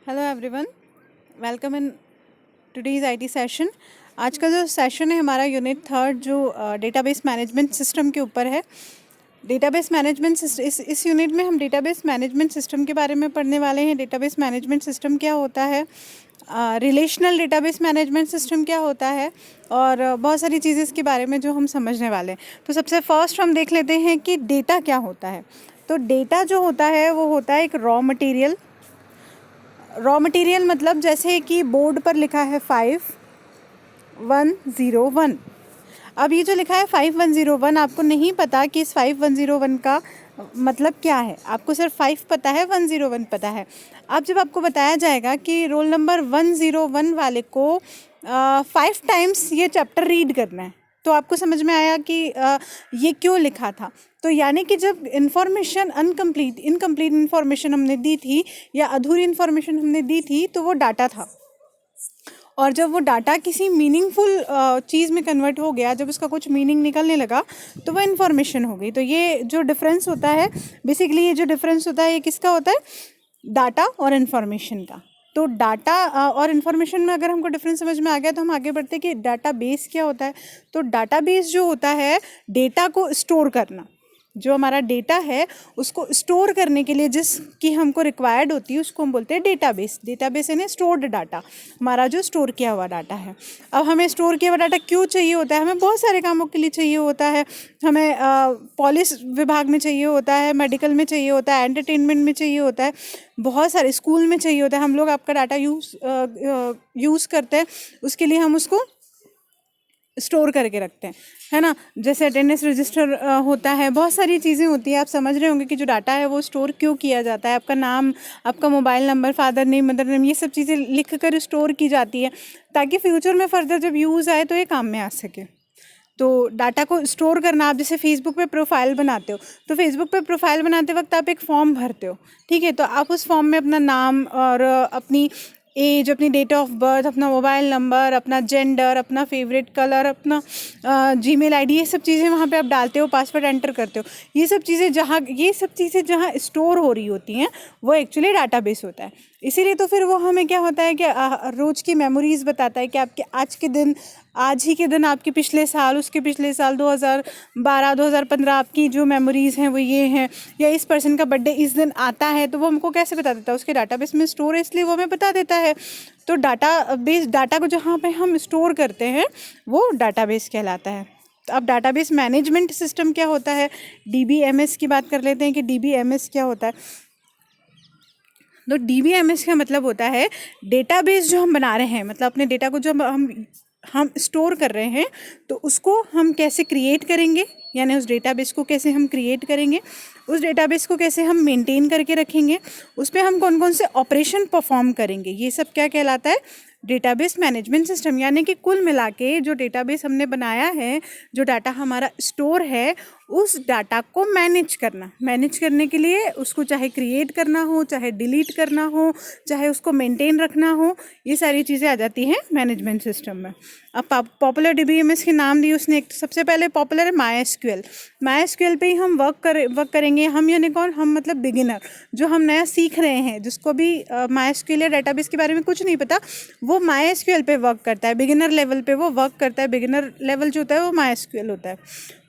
Hello everyone, welcome in today's IT session. आज का जो सेशन है हमारा यूनिट थर्ड जो डेटाबेस मैनेजमेंट सिस्टम के ऊपर है। डेटाबेस मैनेजमेंट इस यूनिट में हम डेटाबेस मैनेजमेंट सिस्टम के बारे में पढ़ने वाले हैं। डेटाबेस मैनेजमेंट सिस्टम क्या होता है, रिलेशनल डेटाबेस मैनेजमेंट सिस्टम क्या होता है, और बहुत सारी चीज़ें इसके बारे में जो हम समझने वाले हैं। तो सबसे फर्स्ट हम देख लेते हैं कि डेटा क्या होता है। तो डेटा जो होता है वो होता है एक रॉ मटेरियल मतलब जैसे कि बोर्ड पर लिखा है 5101। अब ये जो लिखा है 5101, आपको नहीं पता कि इस 5101 का मतलब क्या है। आपको सिर्फ 5 पता है, 101 पता है। अब जब आपको बताया जाएगा कि रोल नंबर 101 वाले को 5 टाइम्स ये चैप्टर रीड करना है, तो आपको समझ में आया कि ये क्यों लिखा था। तो यानी कि जब इन्फॉर्मेशन इनकम्प्लीट इन्फॉर्मेशन हमने दी थी या अधूरी इन्फॉर्मेशन हमने दी थी, तो वो डाटा था। और जब वो डाटा किसी मीनिंगफुल चीज़ में कन्वर्ट हो गया, जब उसका कुछ मीनिंग निकलने लगा, तो वो इन्फॉर्मेशन हो गई। तो ये जो डिफरेंस होता है, बेसिकली ये जो डिफरेंस होता है ये किसका होता है, डाटा और इन्फॉर्मेशन का। तो डाटा और इन्फॉर्मेशन में अगर हमको डिफरेंस समझ में आ गया तो हम आगे बढ़ते हैं कि डाटाबेस क्या होता है। तो डाटाबेस जो होता है, डेटा को स्टोर करना। जो हमारा डेटा है उसको स्टोर करने के लिए जिसकी हमको रिक्वायर्ड होती है उसको हम बोलते हैं डेटाबेस। डेटाबेस यानी स्टोर्ड डाटा, हमारा जो स्टोर किया हुआ डाटा है। अब हमें स्टोर किया हुआ डाटा क्यों चाहिए होता है? हमें बहुत सारे कामों के लिए चाहिए होता है। हमें पुलिस विभाग में चाहिए होता है, मेडिकल में चाहिए होता है, एंटरटेनमेंट में चाहिए होता है, बहुत सारे स्कूल में चाहिए होता है। हम लोग आपका डाटा यूज़ करते हैं, उसके लिए हम उसको स्टोर करके रखते हैं, है ना। जैसे अटेंडेंस रजिस्टर होता है, बहुत सारी चीज़ें होती हैं। आप समझ रहे होंगे कि जो डाटा है वो स्टोर क्यों किया जाता है। आपका नाम, आपका mobile number, father name, mother name, ये सब चीज़ें लिख कर स्टोर की जाती है ताकि फ्यूचर में फर्दर जब यूज़ आए तो ये काम में आ सके। तो डाटा को स्टोर करना, आप जैसे फेसबुक पे प्रोफाइल बनाते हो, तो फेसबुक पे प्रोफाइल बनाते वक्त आप एक फॉर्म भरते हो, ठीक है। तो आप उस फॉर्म में अपना नाम और अपनी एज, अपनी डेट ऑफ बर्थ, अपना मोबाइल नंबर, अपना जेंडर, अपना फेवरेट कलर, अपना जीमेल आईडी, ये सब चीज़ें वहाँ पे आप डालते हो, पासवर्ड एंटर करते हो। ये सब चीज़ें जहाँ स्टोर हो रही होती हैं वो एक्चुअली डाटाबेस होता है। इसीलिए तो फिर वो हमें क्या होता है कि रोज़ की मेमोरीज़ बताता है कि आपके आज ही के दिन आपके पिछले साल, उसके पिछले साल 2012 2015 आपकी जो मेमोरीज़ हैं वो ये हैं, या इस पर्सन का बर्थडे इस दिन आता है, तो वो हमको कैसे बता देता है? उसके डाटाबेस में स्टोर है, इसलिए वो हमें बता देता है। तो डाटा को जहाँ पे हम स्टोर करते हैं वो डाटाबेस कहलाता है। तो अब डाटाबेस मैनेजमेंट सिस्टम क्या होता है, DBMS की बात कर लेते हैं कि DBMS क्या होता है। तो DBMS का मतलब होता है डेटाबेस जो हम बना रहे हैं, मतलब अपने डेटा को जो हम स्टोर कर रहे हैं, तो उसको हम कैसे क्रिएट करेंगे, यानी उस डेटाबेस को कैसे हम क्रिएट करेंगे, उस डेटाबेस को कैसे हम मेंटेन करके रखेंगे, उस पर हम कौन कौन से ऑपरेशन परफॉर्म करेंगे, ये सब क्या कहलाता है, डेटाबेस मैनेजमेंट सिस्टम। यानी कि कुल मिला के जो डेटाबेस हमने बनाया है, जो डाटा हमारा स्टोर है, उस डाटा को मैनेज करने के लिए उसको चाहे क्रिएट करना हो, चाहे डिलीट करना हो, चाहे उसको मेंटेन रखना हो, ये सारी चीज़ें आ जाती हैं मैनेजमेंट सिस्टम में। अब पॉपुलर DBMS के नाम दिए उसने। एक सबसे पहले पॉपुलर है MySQL पे ही हम वर्क करेंगे। हम यानी कौन, हम मतलब बिगिनर, जो हम नया सीख रहे हैं, जिसको भी MySQL या डेटाबेस के बारे में कुछ नहीं पता, वो MySQL पे वर्क करता है। बिगिनर लेवल पे वो वर्क करता है। बिगिनर लेवल जो होता है वो MySQL होता है।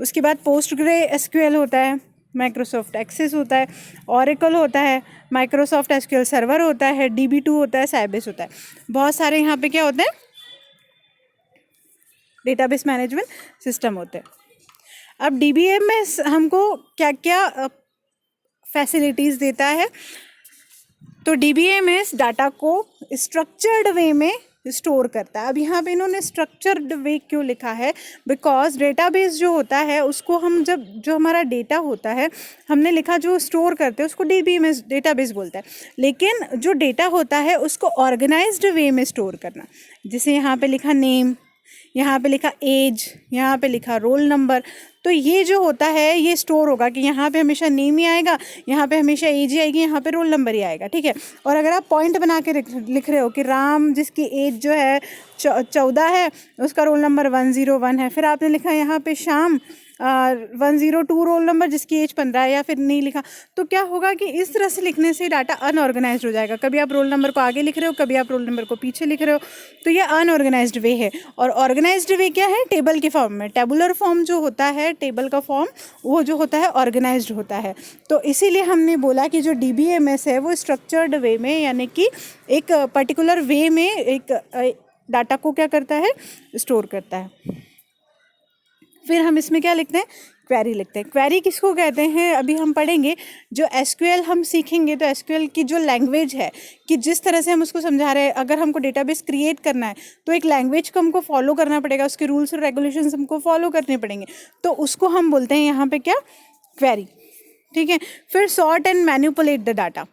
उसके बाद PostgreSQL होता है, माइक्रोसॉफ्ट एक्सेस होता है, ओरेकल होता है, माइक्रोसॉफ्ट SQL सर्वर होता है, DB2 होता है, साइबेस होता है। बहुत सारे यहाँ पे क्या होते हैं, डेटाबेस मैनेजमेंट सिस्टम होते हैं। अब DBMS हमको क्या क्या फैसिलिटीज़ देता है। तो DBMS डाटा को स्ट्रक्चर्ड वे में स्टोर करता है। अब यहाँ पे इन्होंने स्ट्रक्चर्ड वे क्यों लिखा है, बिकॉज डेटाबेस जो होता है उसको हम जो हमारा डेटा होता है, हमने लिखा जो स्टोर करते हैं उसको DBMS डेटाबेस बोलता है, लेकिन जो डेटा होता है उसको ऑर्गेनाइज्ड वे में स्टोर करना। जैसे यहाँ पे लिखा नेम, यहाँ पे लिखा एज, यहाँ पे लिखा रोल नंबर, तो ये जो होता है ये स्टोर होगा कि यहाँ पे हमेशा नेम ही आएगा, यहाँ पे हमेशा एज ही आएगी, यहाँ पे रोल नंबर ही आएगा, ठीक है। और अगर आप पॉइंट बना के लिख रहे हो कि राम जिसकी एज जो है 14 है, उसका रोल नंबर 101 है, फिर आपने लिखा यहाँ पे श्याम 102 रोल नंबर जिसकी एज 15 है, या फिर नहीं लिखा, तो क्या होगा कि इस तरह से लिखने से डाटा अनऑर्गेनाइज्ड हो जाएगा। कभी आप रोल नंबर को आगे लिख रहे हो, कभी आप रोल नंबर को पीछे लिख रहे हो, तो ये अनऑर्गेनाइज्ड वे है। और ऑर्गेनाइज्ड वे क्या है? टेबल के फॉर्म में। टेबुलर फॉर्म जो होता है, टेबल का फॉर्म, वो जो होता है ऑर्गेनाइज्ड होता है। तो इसीलिए हमने बोला कि जो DBMS है वो स्ट्रक्चर्ड वे में, यानी कि एक पर्टिकुलर वे में एक डाटा को क्या करता है? स्टोर करता है। फिर हम इसमें क्या लिखते हैं? क्वेरी लिखते हैं। क्वेरी किसको कहते हैं अभी हम पढ़ेंगे। जो SQL हम सीखेंगे तो SQL की जो लैंग्वेज है, कि जिस तरह से हम उसको समझा रहे हैं, अगर हमको डेटाबेस क्रिएट करना है तो एक लैंग्वेज को हमको फॉलो करना पड़ेगा, उसके रूल्स और रेगुलेशंस हमको फॉलो करने पड़ेंगे, तो उसको हम बोलते हैं यहाँ पे क्या? क्वेरी। ठीक है। फिर sort and manipulate the data.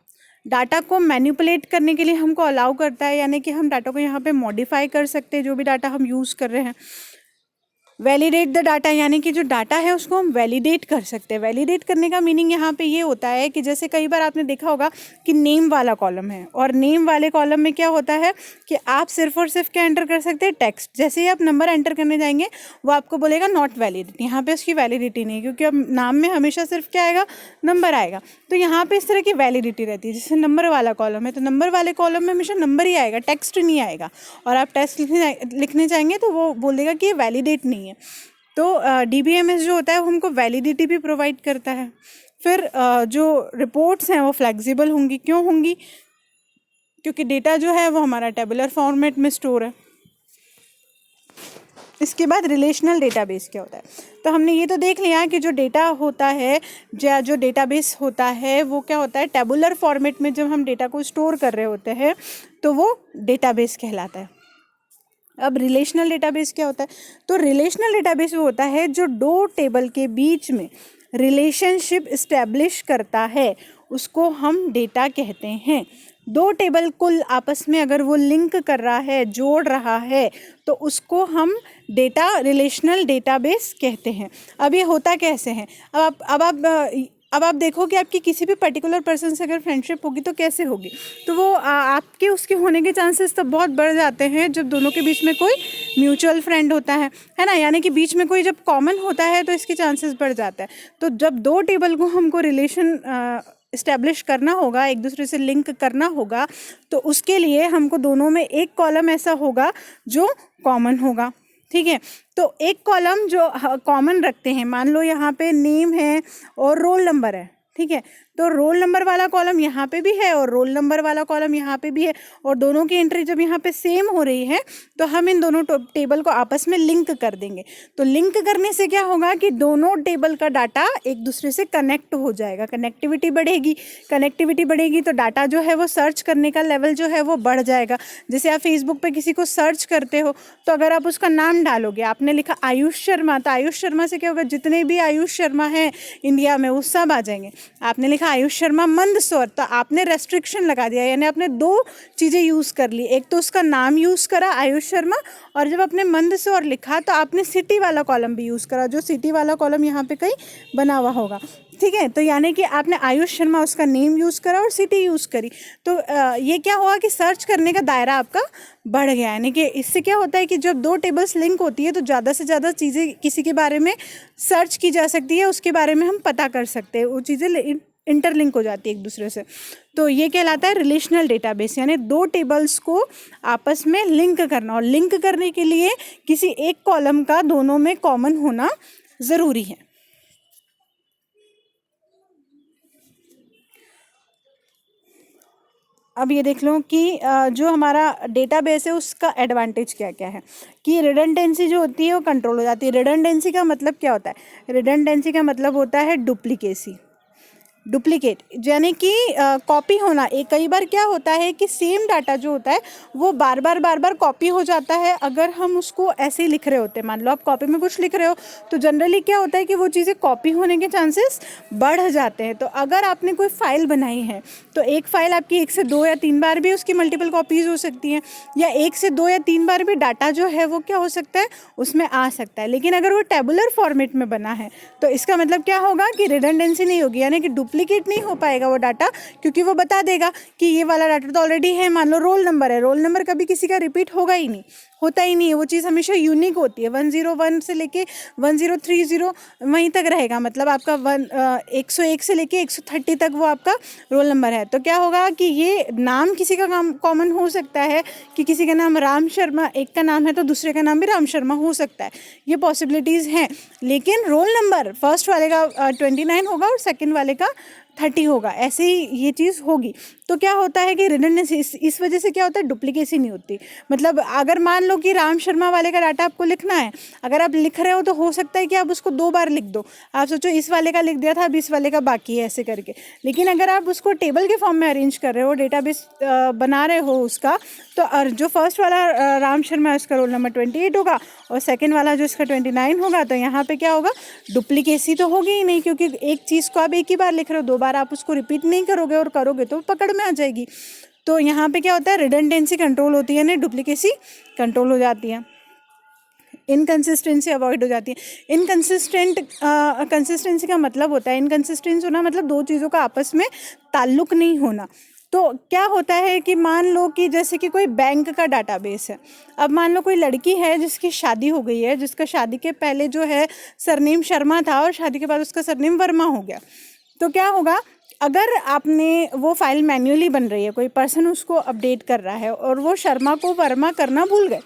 Data को मैनिपुलेट करने के लिए हमको अलाउ करता है, यानी कि हम डाटा को यहाँ पे मॉडिफाई कर सकते हैं, जो भी डाटा हम यूज़ कर रहे हैं। वैलिडेट द डाटा, यानी कि जो डाटा है उसको हम वैलिडेट कर सकते हैं। वैलिडेट करने का मीनिंग यहाँ पे ये होता है कि जैसे कई बार आपने देखा होगा कि नेम वाला कॉलम है, और नेम वाले कॉलम में क्या होता है कि आप सिर्फ और सिर्फ क्या एंटर कर सकते हैं? टेक्स्ट। जैसे ही आप नंबर एंटर करने जाएंगे वो आपको बोलेगा नॉट वैलिड, यहाँ पे उसकी वैलिडिटी नहीं है, क्योंकि अब नाम में हमेशा सिर्फ क्या आएगा? नंबर आएगा। तो यहाँ पे इस तरह की वैलिडिटी रहती है। जैसे नंबर वाला कॉलम है तो नंबर वाले कॉलम में हमेशा नंबर ही आएगा, टेक्स्ट नहीं आएगा, और आप टेक्स्ट लिखने जाएंगे तो वो बोलेगा कि ये वैलिडेट नहीं है। तो DBMS जो होता है वो हमको वैलिडिटी भी प्रोवाइड करता है। फिर जो रिपोर्ट्स हैं वो फ्लेक्सिबल होंगी। क्यों होंगी? क्योंकि डेटा जो है वो हमारा टेबुलर फॉर्मेट में स्टोर है। इसके बाद रिलेशनल डेटाबेस क्या होता है? तो हमने ये तो देख लिया कि जो डेटा होता है, जो डेटाबेस होता है वो क्या होता है? टेबुलर फॉर्मेट में जब हम डेटा को स्टोर कर रहे होते हैं तो वो डेटाबेस कहलाता है। अब रिलेशनल डेटाबेस क्या होता है? तो रिलेशनल डेटाबेस वो होता है जो दो टेबल के बीच में रिलेशनशिप इस्टेब्लिश करता है, उसको हम डेटा कहते हैं। दो टेबल को आपस में अगर वो लिंक कर रहा है, जोड़ रहा है, तो उसको हम डेटा रिलेशनल डेटाबेस कहते हैं। अब ये होता कैसे है? अब आप देखो कि आपकी किसी भी पर्टिकुलर पर्सन से अगर फ्रेंडशिप होगी तो कैसे होगी? तो वो आपके उसके होने के चांसेस तब बहुत बढ़ जाते हैं जब दोनों के बीच में कोई म्यूचुअल फ्रेंड होता है ना, यानी कि बीच में कोई जब कॉमन होता है तो इसके चांसेस बढ़ जाता है। तो जब दो टेबल को हमको रिलेशन इस्टेब्लिश करना होगा, एक दूसरे से लिंक करना होगा, तो उसके लिए हमको दोनों में एक कॉलम ऐसा होगा जो कॉमन होगा। ठीक है। तो एक कॉलम जो कॉमन रखते हैं, मान लो यहाँ पे नेम है और रोल नंबर है। ठीक है। तो रोल नंबर वाला कॉलम यहाँ पे भी है और रोल नंबर वाला कॉलम यहाँ पे भी है, और दोनों की एंट्री जब यहाँ पे सेम हो रही है तो हम इन दोनों टेबल को आपस में लिंक कर देंगे। तो लिंक करने से क्या होगा कि दोनों टेबल का डाटा एक दूसरे से कनेक्ट हो जाएगा, कनेक्टिविटी बढ़ेगी। कनेक्टिविटी बढ़ेगी तो डाटा जो है वो सर्च करने का लेवल जो है वो बढ़ जाएगा। जैसे आप फेसबुक पे किसी को सर्च करते हो तो अगर आप उसका नाम डालोगे, आपने लिखा आयुष शर्मा, तो आयुष शर्मा से क्या होगा? जितने भी आयुष शर्मा हैं इंडिया में वो सब आ जाएंगे। आपने लिखा आयुष शर्मा मंदसौर, तो आपने रेस्ट्रिक्शन लगा दिया, यानी आपने दो चीज़ें यूज़ कर ली। एक तो उसका नाम यूज़ करा आयुष शर्मा, और जब आपने मंदसौर लिखा तो आपने सिटी वाला कॉलम भी यूज़ करा, जो सिटी वाला कॉलम यहाँ पे कहीं बना हुआ होगा। ठीक है। तो यानी कि आपने आयुष शर्मा उसका नेम यूज़ करा और सिटी यूज़ करी, तो ये क्या हुआ कि सर्च करने का दायरा आपका बढ़ गया। यानी कि इससे क्या होता है कि जब दो टेबल्स लिंक होती है तो ज़्यादा से ज़्यादा चीज़ें किसी के बारे में सर्च की जा सकती है, उसके बारे में हम पता कर सकते हैं, वो चीज़ें इंटरलिंक हो जाती है एक दूसरे से। तो ये कहलाता है रिलेशनल डेटाबेस, यानी दो टेबल्स को आपस में लिंक करना, और लिंक करने के लिए किसी एक कॉलम का दोनों में कॉमन होना ज़रूरी है। अब ये देख लो कि जो हमारा डेटाबेस है उसका एडवांटेज क्या क्या है, कि रिडंडेंसी जो होती है वो कंट्रोल हो जाती है। रिडंडेंसी का मतलब क्या होता है? रिडंडेंसी का मतलब होता है डुप्लीकेसी, डुप्लीकेट, यानी कि कॉपी होना। एक कई बार क्या होता है कि सेम डाटा जो होता है वो बार बार कॉपी हो जाता है अगर हम उसको ऐसे ही लिख रहे होते हैं। मान लो आप कॉपी में कुछ लिख रहे हो तो जनरली क्या होता है कि वो चीज़ें कॉपी होने के चांसेस बढ़ जाते हैं। तो अगर आपने कोई फाइल बनाई है तो एक फाइल आपकी 1 से 2 या 3 बार भी उसकी मल्टीपल कॉपीज़ हो सकती हैं, या 1 से 2 या 3 बार भी डाटा जो है वो क्या हो सकता है, उसमें आ सकता है। लेकिन अगर वो टेबुलर फॉर्मेट में बना है तो इसका मतलब क्या होगा कि रिडंडेंसी नहीं होगी, यानी कि डुप्लीकेट नहीं हो पाएगा वो डाटा, क्योंकि वो बता देगा कि ये वाला डाटा तो ऑलरेडी है। मान लो रोल नंबर है, रोल नंबर कभी किसी का रिपीट होगा ही नहीं, होता ही नहीं है, वो चीज़ हमेशा यूनिक होती है। 101 से लेके 1030 वहीं तक रहेगा, मतलब आपका 101 से लेके 130 तक वो आपका रोल नंबर है। तो क्या होगा कि ये नाम किसी का कॉमन हो सकता है, कि किसी का नाम राम शर्मा, एक का नाम है तो दूसरे का नाम भी राम शर्मा हो सकता है, ये पॉसिबिलिटीज़ हैं। लेकिन रोल नंबर फर्स्ट वाले का 29 होगा और सेकेंड वाले का 30 होगा, ऐसे ही ये चीज़ होगी। तो क्या होता है कि रिडंडेंसी, इस वजह से क्या होता है, डुप्लीकेसी नहीं होती। मतलब अगर मान लो कि राम शर्मा वाले का डाटा आपको लिखना है, अगर आप लिख रहे हो तो हो सकता है कि आप उसको 2 बार लिख दो। आप सोचो इस वाले का लिख दिया था, अब इस वाले का बाकी है, ऐसे करके। लेकिन अगर आप उसको टेबल के फॉर्म में अरेंज कर रहे हो, डेटाबेस बना रहे हो उसका, तो जो फर्स्ट वाला राम शर्मा है उसका रोल नंबर 28 होगा और सेकेंड वाला जो इसका 29 होगा। तो यहाँ पे क्या होगा, डुप्लीकेसी तो होगी ही नहीं, क्योंकि एक चीज़ को आप एक ही बार लिख रहे हो, 2 बार आप उसको रिपीट नहीं करोगे, और करोगे तो पकड़ में आ जाएगी। तो यहाँ पे क्या होता है, रिडंडेंसी कंट्रोल होती है, नहीं डुप्लीकेसी कंट्रोल हो जाती है, इनकन्सिस्टेंसी अवॉइड हो जाती है। कंसिस्टेंसी का मतलब होता है, इनकन्सिस्टेंस होना मतलब 2 चीज़ों का आपस में ताल्लुक नहीं होना। तो क्या होता है कि मान लो कि जैसे कि कोई बैंक का डाटाबेस है, अब मान लो कोई लड़की है जिसकी शादी हो गई है, जिसका शादी के पहले जो है सरनेम शर्मा था और शादी के बाद उसका सरनेम वर्मा हो गया। तो क्या होगा, अगर आपने वो फाइल मैन्युअली बन रही है, कोई पर्सन उसको अपडेट कर रहा है और वो शर्मा को वर्मा करना भूल गए,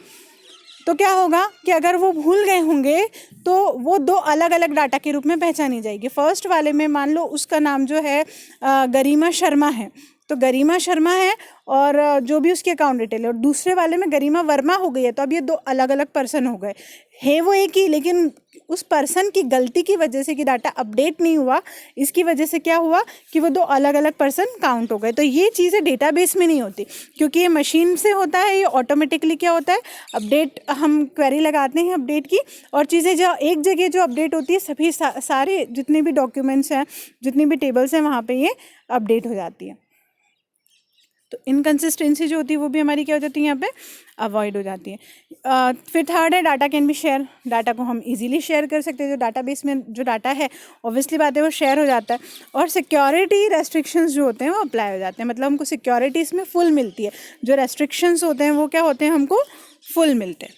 तो क्या होगा कि अगर वो भूल गए होंगे तो वो 2 अलग अलग डाटा के रूप में पहचानी जाएगी। फर्स्ट वाले में मान लो उसका नाम जो है गरिमा शर्मा है, तो गरिमा शर्मा है और जो भी उसकी अकाउंट डिटेल है, और दूसरे वाले में गरिमा वर्मा हो गई है। तो अब ये 2 अलग अलग पर्सन हो गए है, वो एक ही, लेकिन उस पर्सन की गलती की वजह से कि डाटा अपडेट नहीं हुआ, इसकी वजह से क्या हुआ कि वो 2 अलग अलग पर्सन काउंट हो गए। तो ये चीज़ें डेटाबेस में नहीं होती, क्योंकि ये मशीन से होता है, ये ऑटोमेटिकली क्या होता है, अपडेट, हम क्वेरी लगाते हैं अपडेट की, और चीज़ें जो एक जगह जो अपडेट होती है, सभी सारे जितने भी डॉक्यूमेंट्स हैं, जितनी भी टेबल्स हैं, वहाँ पर ये अपडेट हो जाती है। तो इनकन्सिस्टेंसी जो होती है वो भी हमारी क्या हो जाती है, यहाँ पे अवॉइड हो जाती है। फिर थर्ड है data can be share, data को हम इजीली शेयर कर सकते हैं। जो डाटाबेस में जो डाटा है, ऑब्वियसली बात है वो शेयर हो जाता है। और सिक्योरिटी रेस्ट्रिक्शंस जो होते हैं वो अप्लाई हो जाते हैं, मतलब हमको सिक्योरिटी इसमें फुल मिलती है। जो रेस्ट्रिक्शंस होते हैं वो क्या होते हैं, हमको फुल मिलते हैं।